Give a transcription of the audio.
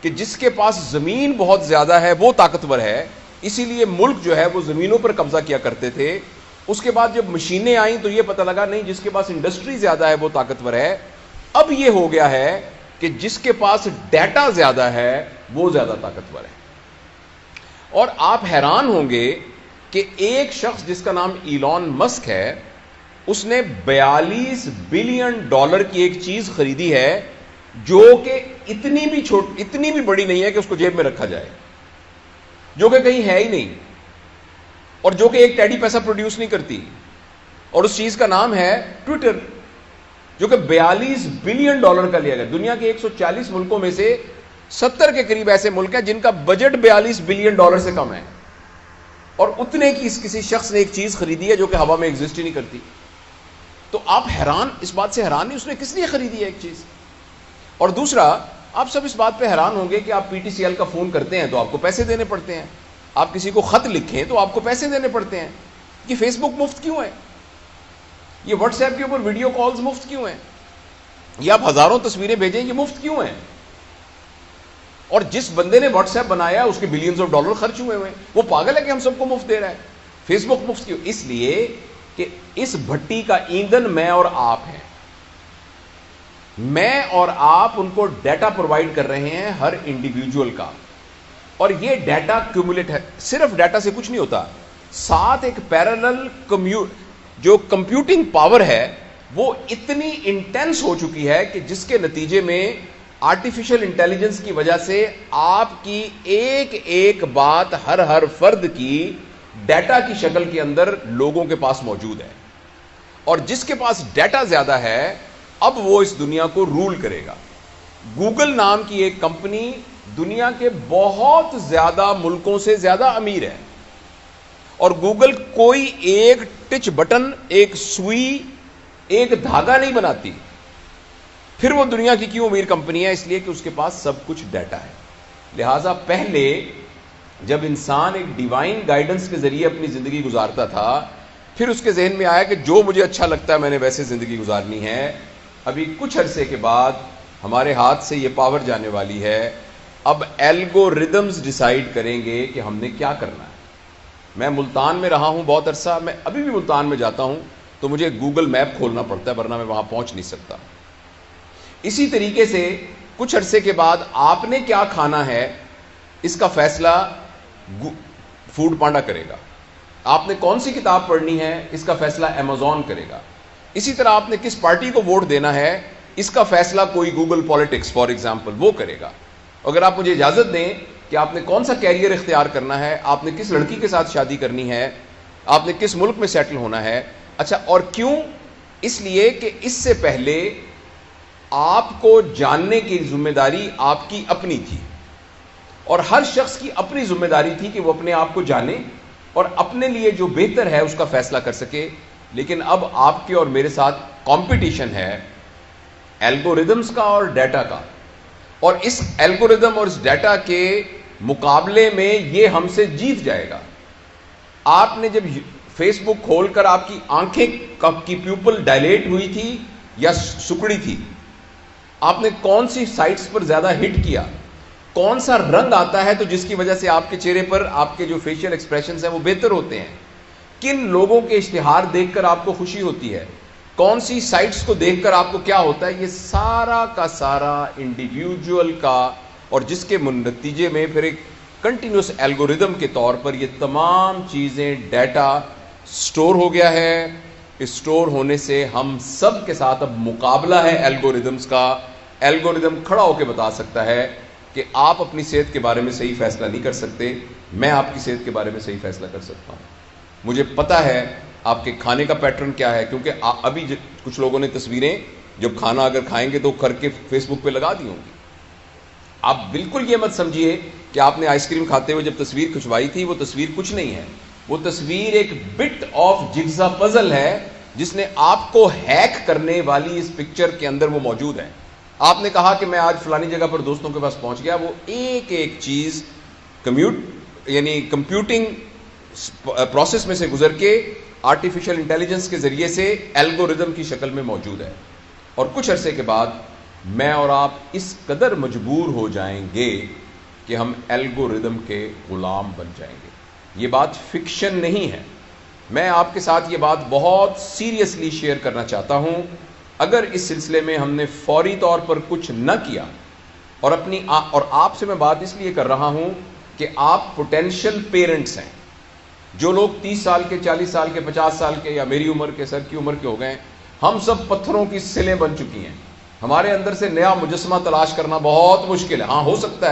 کہ جس کے پاس زمین بہت زیادہ ہے وہ طاقتور ہے، اسی لیے ملک جو ہے وہ زمینوں پر قبضہ کیا کرتے تھے. اس کے بعد جب مشینیں آئیں تو یہ پتہ لگا نہیں، جس کے پاس انڈسٹری زیادہ ہے وہ طاقتور ہے. اب یہ ہو گیا ہے کہ جس کے پاس ڈیٹا زیادہ ہے وہ زیادہ طاقتور ہے. اور آپ حیران ہوں گے کہ ایک شخص جس کا نام ایلون مسک ہے، اس نے $42 بلین کی ایک چیز خریدی ہے جو کہ اتنی بھی بڑی نہیں ہے کہ اس کو جیب میں رکھا جائے، جو کہ کہیں ہے ہی نہیں، اور جو کہ ایک ٹیڈی پیسہ پروڈیوس نہیں کرتی. اور اس چیز کا نام ہے ٹویٹر، جو کہ $42 بلین کا لیا گیا. دنیا کے 140 ملکوں میں سے 70 کے قریب ایسے ملک ہیں جن کا بجٹ $42 بلین سے کم ہے، اور اتنے کی کسی شخص نے ایک چیز خریدی ہے جو کہ ہوا میں ایگزسٹ ہی نہیں کرتی. تو آپ حیران، اس بات سے حیران نہیں اس نے کس لیے خریدی ہے ایک چیز. اور دوسرا، آپ سب اس بات پہ حیران ہوں گے کہ آپ پی ٹی سی ایل کا فون کرتے ہیں تو آپ کو پیسے دینے پڑتے ہیں، آپ کسی کو خط لکھیں تو آپ کو پیسے دینے پڑتے ہیں. یہ فیس بک مفت کیوں ہے؟ یہ واٹس ایپ کے اوپر ویڈیو کالز مفت کیوں ہیں؟ یہ آپ ہزاروں تصویریں بھیجیں، یہ مفت کیوں ہیں؟ اور جس بندے نے واٹس ایپ بنایا اس کے بلینز آف ڈالر خرچ ہوئے ہیں، وہ پاگل ہے کہ ہم سب کو مفت دے رہا ہے. فیس بک مفت کیوں؟ اس لیے کہ اس بھٹی کا ایندھن میں اور آپ ہیں. میں اور آپ ان کو ڈیٹا پرووائڈ کر رہے ہیں، ہر انڈیویجول کا، اور یہ ڈیٹا کیومولیٹ ہے. صرف ڈیٹا سے کچھ نہیں ہوتا، ساتھ ایک پیرالل جو کمپیوٹنگ پاور ہے وہ اتنی انٹینس ہو چکی ہے کہ جس کے نتیجے میں آرٹیفیشل انٹیلیجنس کی وجہ سے آپ کی ایک ایک بات ہر فرد کی ڈیٹا کی شکل کے اندر لوگوں کے پاس موجود ہے. اور جس کے پاس ڈیٹا زیادہ ہے اب وہ اس دنیا کو رول کرے گا. گوگل نام کی ایک کمپنی دنیا کے بہت زیادہ ملکوں سے زیادہ امیر ہے، اور گوگل کوئی ایک ٹچ بٹن، ایک سوئی، ایک دھاگا نہیں بناتی. پھر وہ دنیا کی کیوں امیر کمپنی ہے؟ اس لیے کہ اس کے پاس سب کچھ ڈیٹا ہے. لہذا پہلے جب انسان ایک ڈیوائن گائیڈنس کے ذریعے اپنی زندگی گزارتا تھا، پھر اس کے ذہن میں آیا کہ جو مجھے اچھا لگتا ہے میں نے ویسے زندگی گزارنی ہے. ابھی کچھ عرصے کے بعد ہمارے ہاتھ سے یہ پاور جانے والی ہے. اب الگوریدمز ڈیسائیڈ کریں گے کہ ہم نے کیا کرنا ہے. میں ملتان میں رہا ہوں بہت عرصہ، میں ابھی بھی ملتان میں جاتا ہوں تو مجھے گوگل میپ کھولنا پڑتا ہے، ورنہ میں وہاں پہنچ نہیں سکتا. اسی طریقے سے کچھ عرصے کے بعد آپ نے کیا کھانا ہے اس کا فیصلہ فوڈ پانڈا کرے گا. آپ نے کون سی کتاب پڑھنی ہے اس کا فیصلہ امیزون کرے گا. اسی طرح آپ نے کس پارٹی کو ووٹ دینا ہے اس کا فیصلہ کوئی گوگل پالیٹکس فار ایگزامپل وہ کرے گا. اگر آپ مجھے اجازت دیں کہ آپ نے کون سا کیریئر اختیار کرنا ہے، آپ نے کس لڑکی کے ساتھ شادی کرنی ہے، آپ نے کس ملک میں سیٹل ہونا ہے. اچھا، اور کیوں؟ اس لیے کہ اس سے پہلے آپ کو جاننے کی ذمہ داری آپ کی اپنی تھی، اور ہر شخص کی اپنی ذمہ داری تھی کہ وہ اپنے آپ کو جانے اور اپنے لیے جو بہتر ہے اس کا فیصلہ کر سکے. لیکن اب آپ کے اور میرے ساتھ کمپٹیشن ہے الگوریدمز کا اور ڈیٹا کا، اور اس الگوریدم اور اس ڈیٹا کے مقابلے میں یہ ہم سے جیت جائے گا. آپ نے جب فیس بک کھول کر آپ کی آنکھیں کی پیوپل ڈائلیٹ ہوئی تھی یا سکڑی تھی، آپ نے کون سی سائٹس پر زیادہ ہٹ کیا، کون سا رنگ آتا ہے تو جس کی وجہ سے آپ کے چہرے پر آپ کے جو فیشل ایکسپریشنز ہیں وہ بہتر ہوتے ہیں، کن لوگوں کے اشتہار دیکھ کر آپ کو خوشی ہوتی ہے، کون سی سائٹس کو دیکھ کر آپ کو کیا ہوتا ہے، یہ سارا کا سارا انڈیویجول کا، اور جس کے نتیجے میں پھر ایک کنٹینیوس الگوریدم کے طور پر یہ تمام چیزیں ڈیٹا سٹور ہو گیا ہے. اس سٹور ہونے سے ہم سب کے ساتھ اب مقابلہ ہے الگوریدمز کا. الگوریدم کھڑا ہو کے بتا سکتا ہے کہ آپ اپنی صحت کے بارے میں صحیح فیصلہ نہیں کر سکتے، میں آپ کی صحت کے بارے میں صحیح فیصلہ کر سکتا ہوں. مجھے پتا ہے آپ کے کھانے کا پیٹرن کیا ہے، کیونکہ ابھی کچھ لوگوں نے تصویریں جب کھانا اگر کھائیں گے تو کر کے فیس بک پہ لگا دی ہوں گی. آپ بالکل یہ مت سمجھیے کہ آپ نے آئس کریم کھاتے ہوئے جب تصویر کھنچوائی تھی وہ تصویر کچھ نہیں ہے، وہ تصویر ایک بٹ آف جگزا پزل ہے جس نے آپ کو ہیک کرنے والی اس پکچر کے اندر وہ موجود ہے. آپ نے کہا کہ میں آج فلانی جگہ پر دوستوں کے پاس پہنچ گیا، وہ ایک ایک چیز کمپیوٹنگ پروسیس میں سے گزر کے آرٹیفیشل انٹیلیجنس کے ذریعے سے الگوریدم کی شکل میں موجود ہے. اور کچھ عرصے کے بعد میں اور آپ اس قدر مجبور ہو جائیں گے کہ ہم الگوریدم کے غلام بن جائیں گے. یہ بات فکشن نہیں ہے. میں آپ کے ساتھ یہ بات بہت سیریسلی شیئر کرنا چاہتا ہوں. اگر اس سلسلے میں ہم نے فوری طور پر کچھ نہ کیا اور آپ سے میں بات اس لیے کر رہا ہوں کہ آپ پوٹینشیل پیرنٹس ہیں. جو لوگ 30 سال کے، 40 سال کے، 50 سال کے یا میری عمر کے، سر کی عمر کے ہو گئے ہیں، ہم سب پتھروں کی سلیں بن چکی ہیں. ہمارے اندر سے نیا مجسمہ تلاش کرنا بہت مشکل ہے. ہاں ہو سکتا ہے